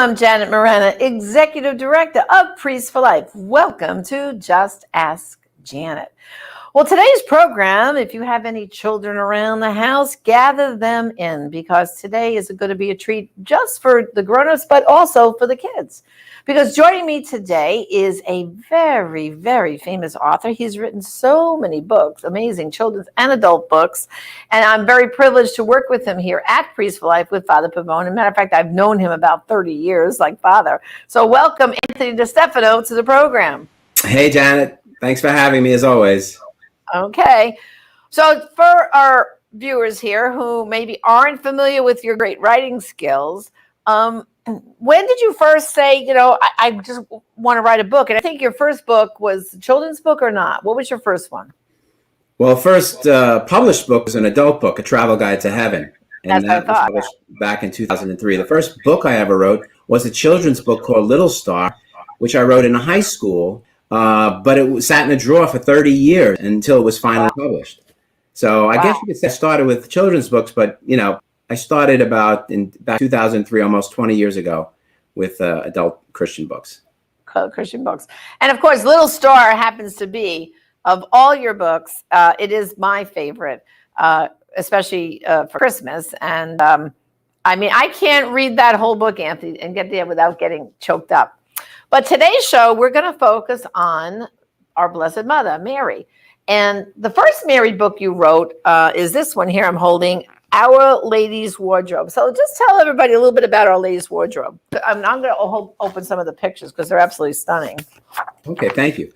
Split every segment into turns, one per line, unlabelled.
I'm Janet Morena, Executive Director of Priests for Life. Welcome to Just Ask Janet. Well, today's program, if you have any children around the house, gather them in, because today is going to be a treat just for the grown-ups, but also for the kids. Because joining me today is a very, very famous author. He's written so many books, amazing children's and adult books. And I'm very privileged to work with him here at Priests for Life with Father Pavone. As a matter of fact, I've known him about 30 years, like Father. So welcome, Anthony DeStefano, to the program.
Hey, Janet. Thanks for having me, as always.
Okay. So for our viewers here who maybe aren't familiar with your great writing skills, when did you first say, I just want to write a book? And I think your first book was a children's book or not? What was your first one?
Well, first published book was an adult book, A Travel Guide to Heaven. And that was published back in 2003. The first book I ever wrote was a children's book called Little Star, which I wrote in high school, but it sat in a drawer for 30 years until it was finally published. So I guess you could say I started with children's books, but, I started about 2003, almost 20 years ago, with adult Christian books.
Christian books. And of course, Little Star happens to be, of all your books, it is my favorite, especially for Christmas. And I can't read that whole book, Anthony, and get there without getting choked up. But today's show, we're going to focus on our Blessed Mother, Mary. And the first Mary book you wrote is this one here I'm holding, Our Lady's Wardrobe. So just tell everybody a little bit about Our Lady's Wardrobe. I'm going to open some of the pictures because they're absolutely stunning.
Okay, thank you.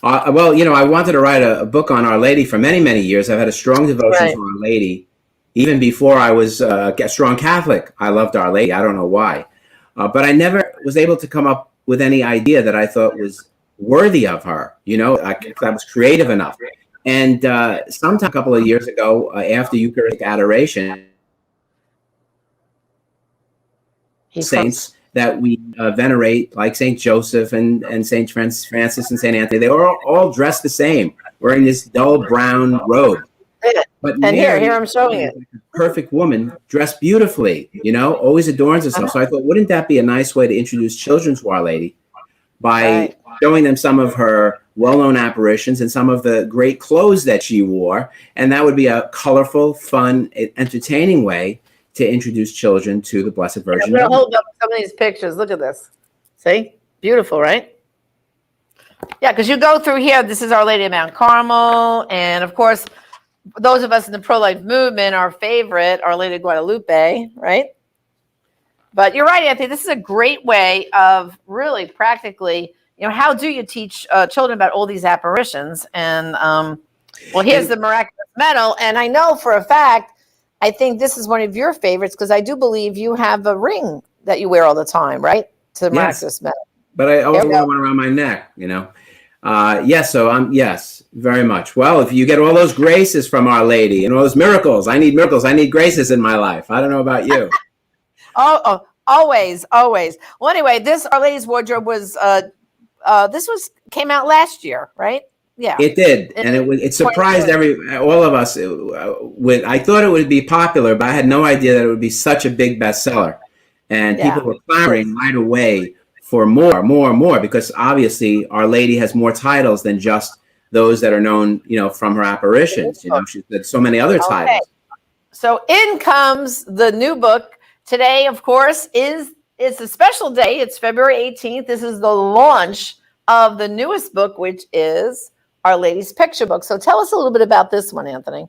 I wanted to write a book on Our Lady for many, many years. I've had a strong devotion to Our Lady. Even before I was a strong Catholic, I loved Our Lady. I don't know why. But I never was able to come up with any idea that I thought was worthy of her, that was creative enough. And sometime a couple of years ago, after Eucharistic adoration, saints that we venerate, like St. Joseph and St. Francis and St. Anthony, they were all dressed the same, wearing this dull brown robe. But
and Mary, here I'm showing it.
Perfect woman, dressed beautifully, always adorns herself. So I thought, wouldn't that be a nice way to introduce children to Our Lady by showing them some of her well-known apparitions and some of the great clothes that she wore? And that would be a colorful, fun, entertaining way to introduce children to the Blessed Virgin.
I'm going to hold up some of these pictures. Look at this. See? Beautiful, right? Yeah, because you go through here. This is Our Lady of Mount Carmel. And, of course, those of us in the pro-life movement, our favorite, Our Lady of Guadalupe, right? But you're right, Anthony. This is a great way of really practically, how do you teach children about all these apparitions? And, here's the miraculous medal. And I know for a fact, I think this is one of your favorites because I do believe you have a ring that you wear all the time, right? To the miraculous medal.
But I always wear one around my neck, Yes, very much. Well, if you get all those graces from Our Lady and all those miracles, I need miracles. I need graces in my life. I don't know about you.
Oh, always. Well, anyway, this Our Lady's Wardrobe was, came out last year, right? Yeah,
it did, and it surprised all of us. I thought it would be popular, but I had no idea that it would be such a big bestseller, and people were clamoring right away for more, because obviously Our Lady has more titles than just those that are known, from her apparitions. She's got so many other titles.
So in comes the new book. Today, of course, it's a special day. It's February 18th. This is the launch of the newest book, which is Our Lady's Picture Book. So tell us a little bit about this one, Anthony.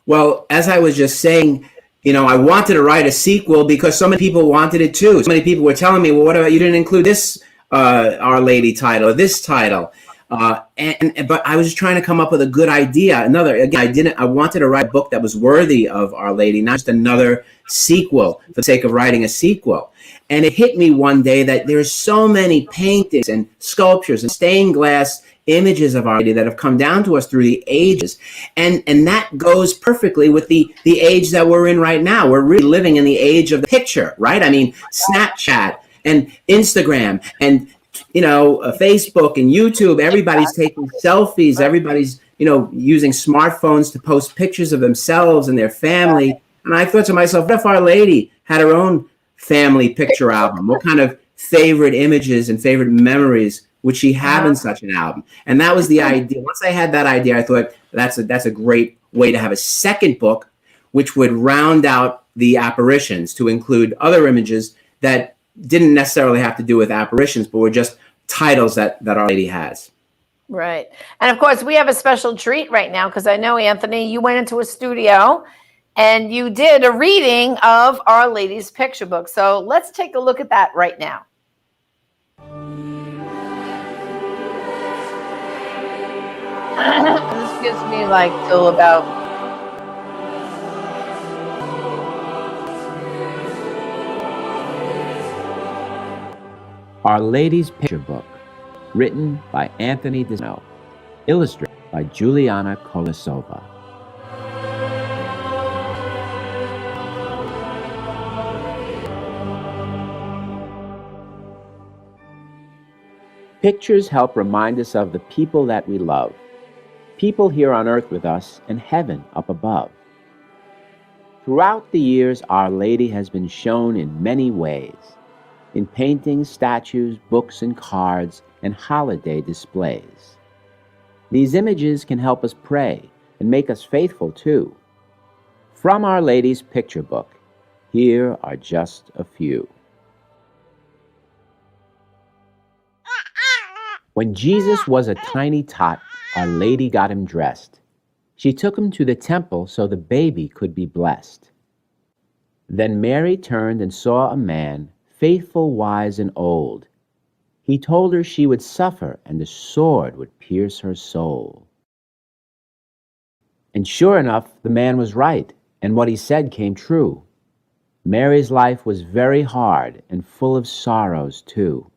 Well, as I was just saying, I wanted to write a sequel because so many people wanted it too. So many people were telling me, well, what about you didn't include this Our Lady title or this title? But I was just trying to come up with a good idea. I wanted to write a book that was worthy of Our Lady, not just another sequel for the sake of writing a sequel. And it hit me one day that there's so many paintings and sculptures and stained glass images of Our Lady that have come down to us through the ages. And that goes perfectly with the age that we're in right now. We're really living in the age of the picture, right? Snapchat and Instagram and Facebook and YouTube, everybody's taking selfies. Everybody's, using smartphones to post pictures of themselves and their family. And I thought to myself, what if Our Lady had her own family picture album? What kind of favorite images and favorite memories would she have in such an album? And that was the idea. Once I had that idea, I thought that's a great way to have a second book, which would round out the apparitions to include other images that didn't necessarily have to do with apparitions, but were just titles that Our Lady has.
Right. And of course, we have a special treat right now because I know, Anthony, you went into a studio and you did a reading of Our Lady's picture book. So let's take a look at that right now. This gives me like till about
Our Lady's Picture Book, written by Anthony DeStefano, illustrated by Juliana Kolesova. Pictures help remind us of the people that we love, people here on earth with us and heaven up above. Throughout the years, Our Lady has been shown in many ways, in paintings, statues, books, and cards, and holiday displays. These images can help us pray and make us faithful too. From Our Lady's Picture Book, here are just a few. When Jesus was a tiny tot, Our Lady got him dressed. She took him to the temple so the baby could be blessed. Then Mary turned and saw a man, faithful, wise, and old. He told her she would suffer and the sword would pierce her soul. And sure enough, the man was right, and what he said came true. Mary's life was very hard and full of sorrows too.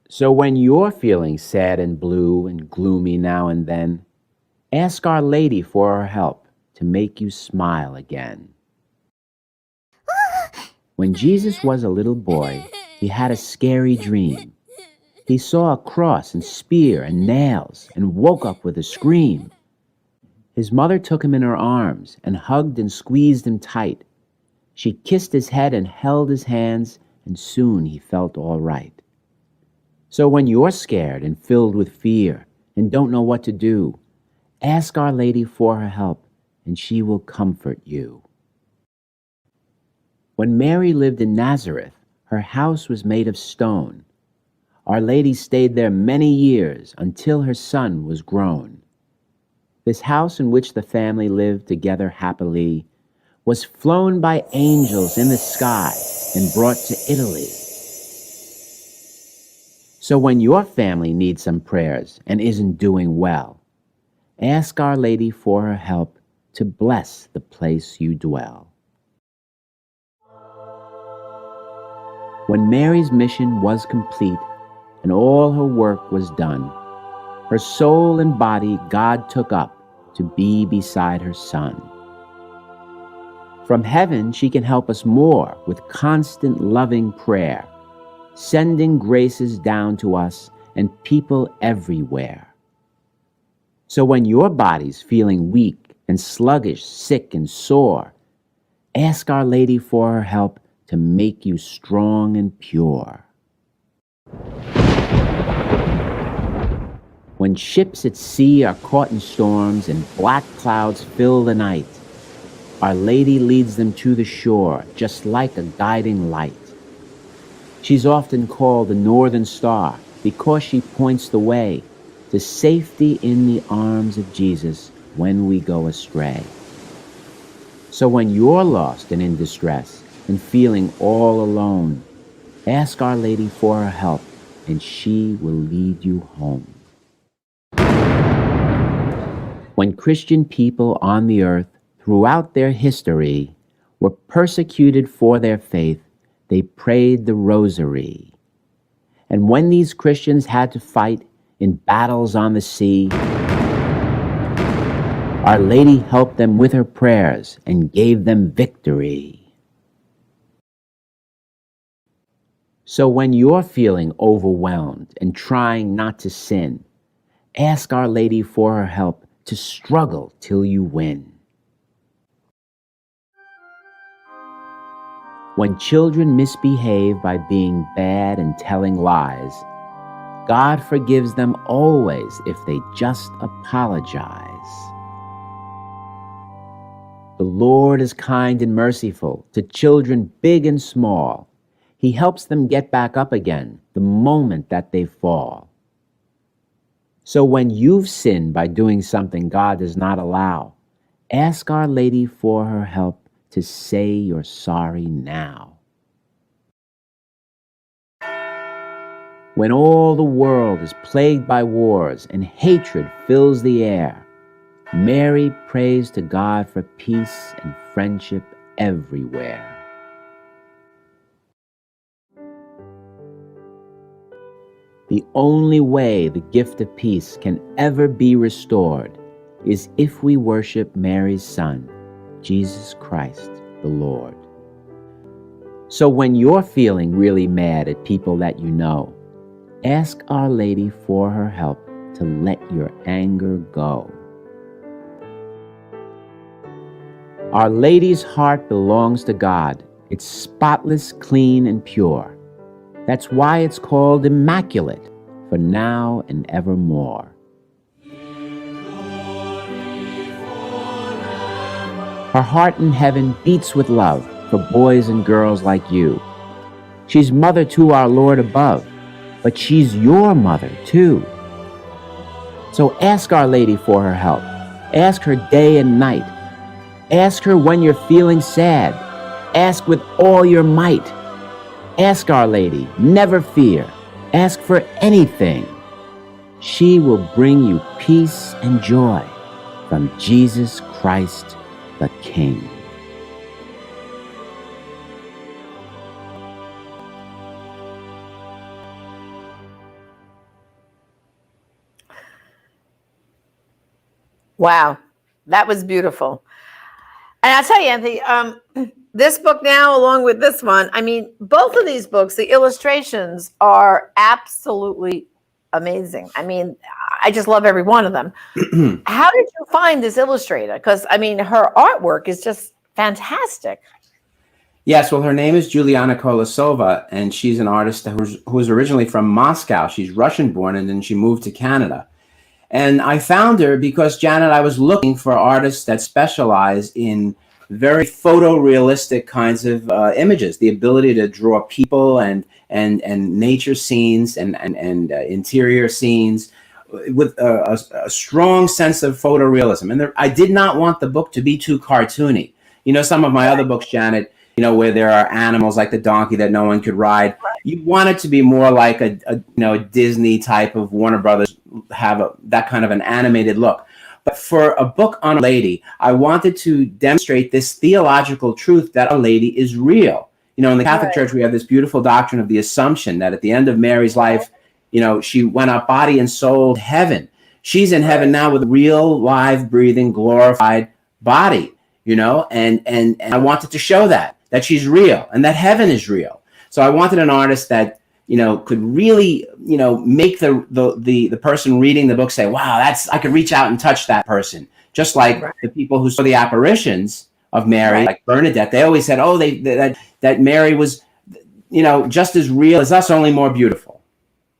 So when you're feeling sad and blue and gloomy now and then, ask Our Lady for her help to make you smile again. When Jesus was a little boy, he had a scary dream. He saw a cross and spear and nails and woke up with a scream. His mother took him in her arms and hugged and squeezed him tight. She kissed his head and held his hands, and soon he felt all right. So when you're scared and filled with fear and don't know what to do, ask Our Lady for her help, and she will comfort you. When Mary lived in Nazareth, her house was made of stone. Our Lady stayed there many years until her son was grown. This house in which the family lived together happily was flown by angels in the sky and brought to Italy. So when your family needs some prayers and isn't doing well, ask Our Lady for her help to bless the place you dwell. When Mary's mission was complete and all her work was done, her soul and body God took up to be beside her Son. From heaven she can help us more with constant loving prayer, sending graces down to us and people everywhere. So when your body's feeling weak and sluggish, sick and sore, ask Our Lady for her help to make you strong and pure. When ships at sea are caught in storms and black clouds fill the night, Our Lady leads them to the shore just like a guiding light. She's often called the Northern Star because she points the way to safety in the arms of Jesus when we go astray. So when you're lost and in distress and feeling all alone, ask Our Lady for her help and she will lead you home. When Christian people on the earth throughout their history were persecuted for their faith, they prayed the rosary. And when these Christians had to fight in battles on the sea, Our Lady helped them with her prayers and gave them victory. So when you're feeling overwhelmed and trying not to sin, ask Our Lady for her help to struggle till you win. When children misbehave by being bad and telling lies, God forgives them always if they just apologize. The Lord is kind and merciful to children big and small. He helps them get back up again the moment that they fall. So when you've sinned by doing something God does not allow, ask Our Lady for her help to say you're sorry now. When all the world is plagued by wars and hatred fills the air, Mary prays to God for peace and friendship everywhere. The only way the gift of peace can ever be restored is if we worship Mary's Son, Jesus Christ the Lord. So when you're feeling really mad at people that you know, ask Our Lady for her help to let your anger go. Our Lady's heart belongs to God. It's spotless, clean, and pure. That's why it's called Immaculate, for now and evermore. Her heart in heaven beats with love for boys and girls like you. She's mother to our Lord above, but she's your mother too. So ask Our Lady for her help. Ask her day and night. Ask her when you're feeling sad. Ask with all your might. Ask Our Lady, never fear. Ask for anything. She will bring you peace and joy from Jesus Christ the King.
Wow, that was beautiful. And I'll tell you, Anthony, this book now, along with this one, I mean, both of these books, the illustrations are absolutely amazing. I mean, I just love every one of them. How did you find this illustrator? Because, I mean, her artwork is just fantastic.
Yes, well, her name is Juliana Kolosova, and she's an artist who's originally from Moscow. She's Russian-born, and then she moved to Canada. And I found her because, Janet, I was looking for artists that specialize in very photorealistic kinds of images, the ability to draw people and nature scenes and interior scenes with a strong sense of photorealism. And I did not want the book to be too cartoony. You know, some of my other books, Janet, you know, where there are animals like the donkey that no one could ride. You want it to be more like a Disney type of Warner Brothers, have that kind of an animated look. But for a book on a lady, I wanted to demonstrate this theological truth that a lady is real. You know, in the Catholic Church, we have this beautiful doctrine of the Assumption, that at the end of Mary's life, you know, she went up body and soul to heaven. She's in heaven now with a real, live, breathing, glorified body, you know, and I wanted to show that she's real and that heaven is real. So I wanted an artist that, you know, could really, you know, make the person reading the book say, wow, I could reach out and touch that person. Just like the people who saw the apparitions of Mary, like Bernadette, they always said, oh, that Mary was, you know, just as real as us, only more beautiful.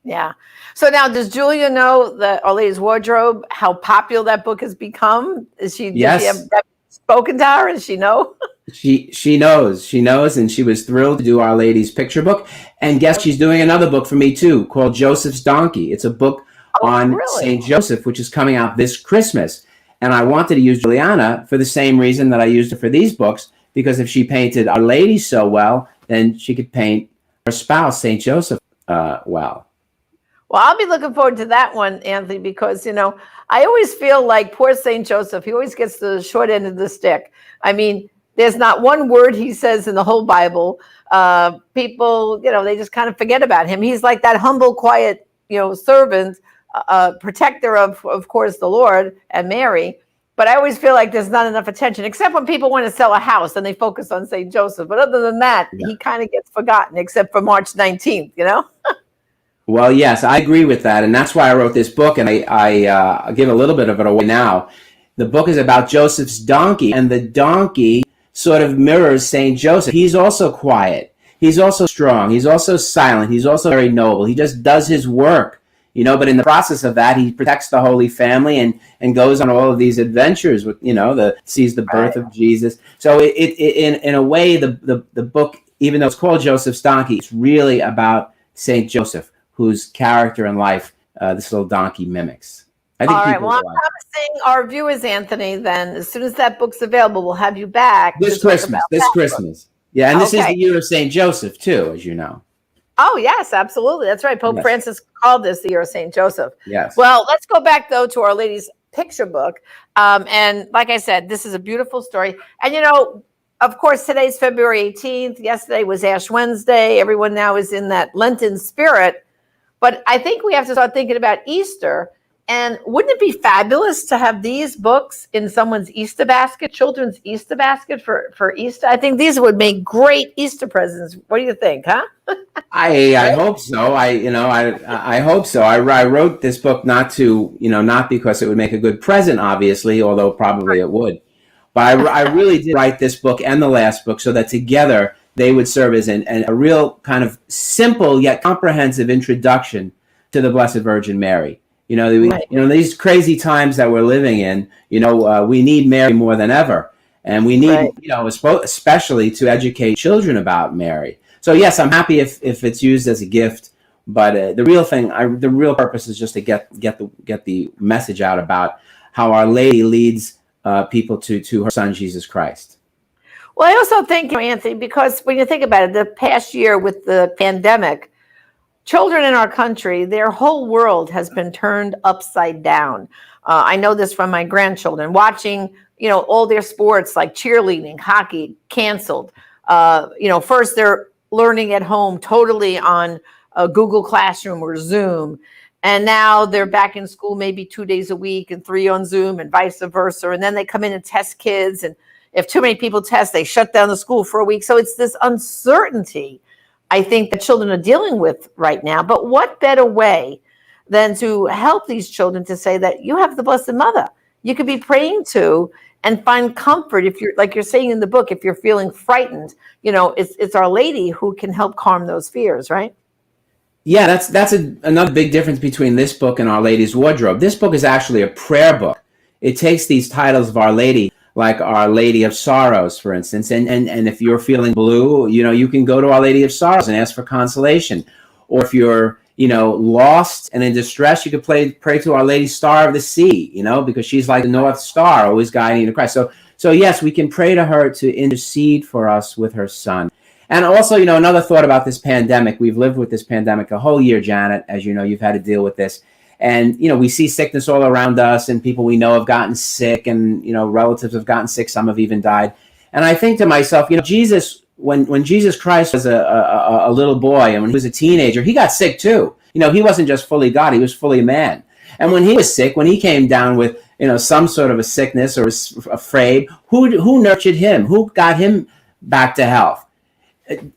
Yeah.
So now, does Julia know that Our Lady's Wardrobe, how popular that book has become? Does she have spoken to her? Does she know?
She knows, and she was thrilled to do Our Lady's picture book. And guess she's doing another book for me too, called Joseph's Donkey. It's a book on Saint Joseph, which is coming out this Christmas. And I wanted to use Juliana for the same reason that I used her for these books, because if she painted Our Lady so well, then she could paint her spouse, Saint Joseph, well.
Well, I'll be looking forward to that one, Anthony, because, you know, I always feel like poor Saint Joseph, he always gets the short end of the stick. I mean, there's not one word he says in the whole Bible. People, you know, they just kind of forget about him. He's like that humble, quiet, you know, servant, protector of course, the Lord and Mary. But I always feel like there's not enough attention, except when people want to sell a house and they focus on Saint Joseph. But other than that, he kind of gets forgotten, except for March 19th, you know?
Well, yes, I agree with that. And that's why I wrote this book. And I give a little bit of it away now. The book is about Joseph's donkey, and the donkey sort of mirrors Saint Joseph. He's also quiet. He's also strong. He's also silent. He's also very noble. He just does his work, but in the process of that, he protects the Holy Family and goes on all of these adventures with, sees the birth of Jesus. So in a way, the book, even though it's called Joseph's Donkey, it's really about Saint Joseph, whose character and life this little donkey mimics. I think
all right. Well, I'm promising our viewers, Anthony, then as soon as that book's available, we'll have you back
this Christmas. Yeah, and this is the year of Saint Joseph too, as you know.
Oh, yes, absolutely. That's right. Pope Francis called this the year of Saint Joseph.
Yes.
Well, let's go back, though, to Our Lady's picture book. And like I said, this is a beautiful story. And, of course, today's February 18th. Yesterday was Ash Wednesday. Everyone now is in that Lenten spirit. But I think we have to start thinking about Easter. And wouldn't it be fabulous to have these books in someone's Easter basket, children's Easter basket for Easter? I think these would make great Easter presents. What do you think, huh?
I hope so. I hope so. I wrote this book not because it would make a good present, obviously, although probably it would. But I really did write this book and the last book so that together they would serve as a real kind of simple yet comprehensive introduction to the Blessed Virgin Mary. These crazy times that we're living in, we need Mary more than ever. And we need, especially to educate children about Mary. So, yes, I'm happy if it's used as a gift. But the real purpose is just to get the message out about how Our Lady leads people to her Son, Jesus Christ.
Well, I also think, Anthony, because when you think about it, the past year with the pandemic, children in our country, their whole world has been turned upside down. I know this from my grandchildren, watching, all their sports like cheerleading, hockey, canceled. First they're learning at home totally on Google Classroom or Zoom. And now they're back in school maybe 2 days a week and 3 on Zoom and vice versa. And then they come in and test kids. And if too many people test, they shut down the school for a week. So it's this uncertainty I think that children are dealing with right now. But what better way than to help these children to say that you have the Blessed Mother you could be praying to and find comfort if you're, like you're saying in the book, if you're feeling frightened, it's Our Lady who can help calm those fears, right?
Yeah, that's another big difference between this book and Our Lady's Wardrobe. This book is actually a prayer book. It takes these titles of Our Lady, like Our Lady of Sorrows, for instance. And if you're feeling blue, you can go to Our Lady of Sorrows and ask for consolation. Or if you're, lost and in distress, you could pray to Our Lady Star of the Sea, because she's like the North Star, always guiding you to Christ. So yes, we can pray to her to intercede for us with her Son. And also, another thought about this pandemic. We've lived with this pandemic a whole year, Janet. As you know, you've had to deal with this. And, we see sickness all around us, and people we know have gotten sick, and, relatives have gotten sick. Some have even died. And I think to myself, Jesus, when Jesus Christ was a little boy and when he was a teenager, he got sick too. He wasn't just fully God, he was fully man. And when he was sick, when he came down with, some sort of a sickness or was afraid, who nurtured him? Who got him back to health?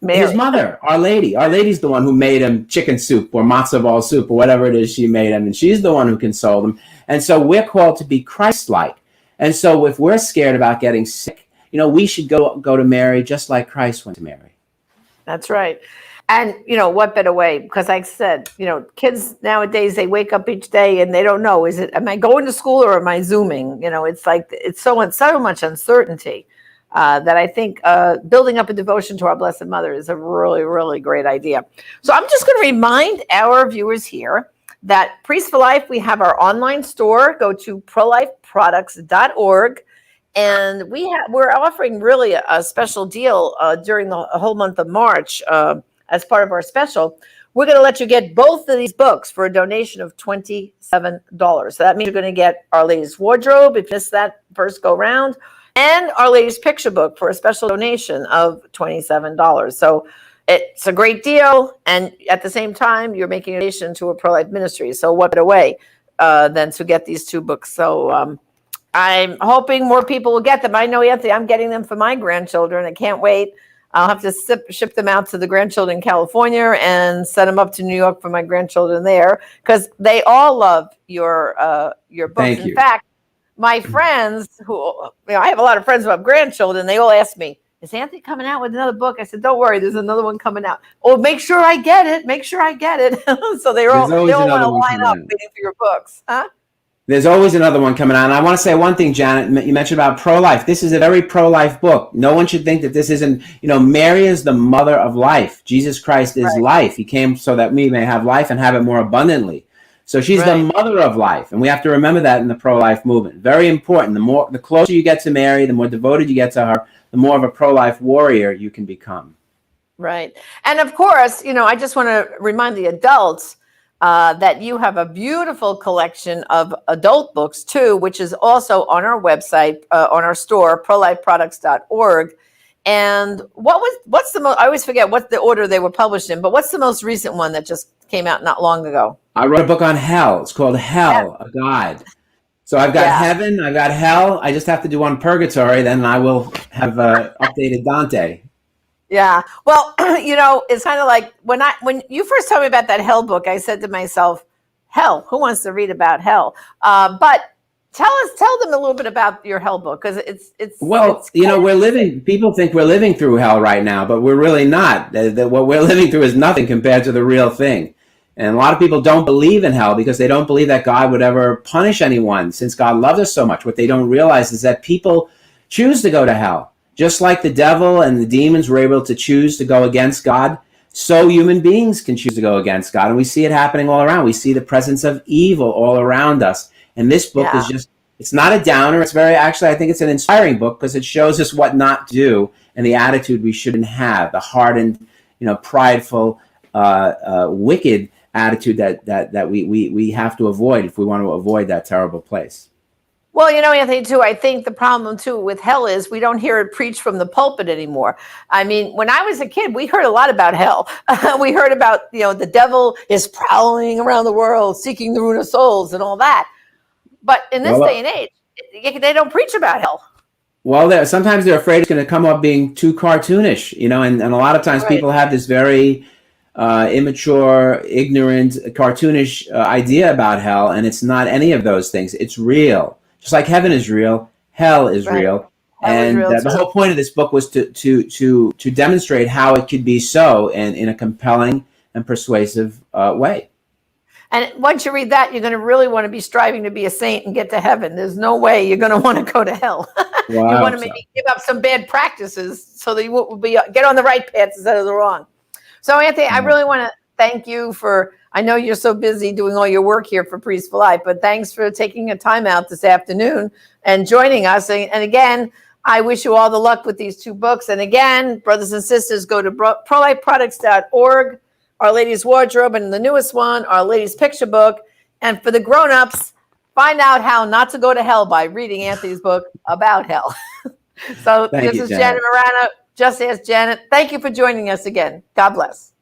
Mary. His mother, Our Lady. Our Lady's the one who made him chicken soup or matzo ball soup or whatever it is she made him. And she's the one who consoled him. And so we're called to be Christ-like. And so if we're scared about getting sick, we should go to Mary just like Christ went to Mary.
That's right. And, what better way? Because like I said, kids nowadays, they wake up each day and they don't know, am I going to school or am I Zooming? It's like, it's so much uncertainty. That I think building up a devotion to our Blessed Mother is a really, really great idea. So I'm just going to remind our viewers here that Priest for Life, we have our online store. Go to prolifeproducts.org. And we're offering really a special deal during the whole month of March as part of our special. We're going to let you get both of these books for a donation of $27. So that means you're going to get Our Lady's Wardrobe if you missed that first go round, and Our Lady's picture book for a special donation of $27. So it's a great deal. And at the same time, you're making a donation to a pro-life ministry. So what better way than to get these two books? So I'm hoping more people will get them. I know, Anthony, I'm getting them for my grandchildren. I can't wait. I'll have to ship them out to the grandchildren in California and send them up to New York for my grandchildren there, because they all love your books.
Thank you.
In fact, my friends I have a lot of friends who have grandchildren. They all ask me, is Anthony coming out with another book? I said, don't worry, there's another one coming out. Oh, make sure I get it. Make sure I get it. So they all want to line up waiting for your books. Huh?
There's always another one coming out. And I want to say one thing, Janet. You mentioned about pro-life. This is a very pro-life book. No one should think that this isn't, Mary is the mother of life. Jesus Christ is life. He came so that we may have life and have it more abundantly. So she's the mother of life. And we have to remember that in the pro-life movement. Very important. The closer you get to Mary, the more devoted you get to her, the more of a pro-life warrior you can become.
Right. And of course, I just want to remind the adults that you have a beautiful collection of adult books too, which is also on our website, on our store, prolifeproducts.org. And what's the most, I always forget what the order they were published in, but what's the most recent one that just came out not long ago?
I wrote a book on hell. It's called Hell, a Guide. So I've got heaven, I've got hell. I just have to do one purgatory, then I will have updated Dante.
Yeah. Well, it's kind of like when you first told me about that hell book, I said to myself, hell, who wants to read about hell? But tell them a little bit about your hell book, because people think we're living through hell right now, but we're really not. What we're living through is nothing compared to the real thing. And a lot of people don't believe in hell because they don't believe that God would ever punish anyone, since God loves us so much. What they don't realize is that people choose to go to hell. Just like the devil and the demons were able to choose to go against God, so human beings can choose to go against God. And we see it happening all around. We see the presence of evil all around us. And this book is it's not a downer. It's I think it's an inspiring book because it shows us what not to do and the attitude we shouldn't have, the hardened, prideful, wicked attitude that we have to avoid if we want to avoid that terrible place. Well, Anthony, too, I think the problem, too, with hell is we don't hear it preached from the pulpit anymore. I mean, when I was a kid, we heard a lot about hell. We heard about, the devil is prowling around the world, seeking the ruin of souls and all that. But in this day and age, they don't preach about hell.
Well, sometimes they're afraid it's going to come up being too cartoonish, and a lot of times people have this very immature, ignorant, cartoonish idea about hell, and it's not any of those things. It's real. Just like heaven is real, hell is real. And the whole point of this book was to demonstrate how it could be so in a compelling and persuasive way.
And once you read that, you're going to really want to be striving to be a saint and get to heaven. There's no way you're going to want to go to hell. You want to maybe give up some bad practices so that you will get on the right path instead of the wrong. So, Anthony, I really want to thank you I know you're so busy doing all your work here for Priest for Life, but thanks for taking a time out this afternoon and joining us. And again, I wish you all the luck with these two books. And again, brothers and sisters, go to prolifeproducts.org, Our Lady's Wardrobe, and the newest one, Our Lady's Picture Book. And for the grown-ups, find out how not to go to hell by reading Anthony's book about hell. So this is Janet Morano. Just Ask Janet. Thank you for joining us again. God bless.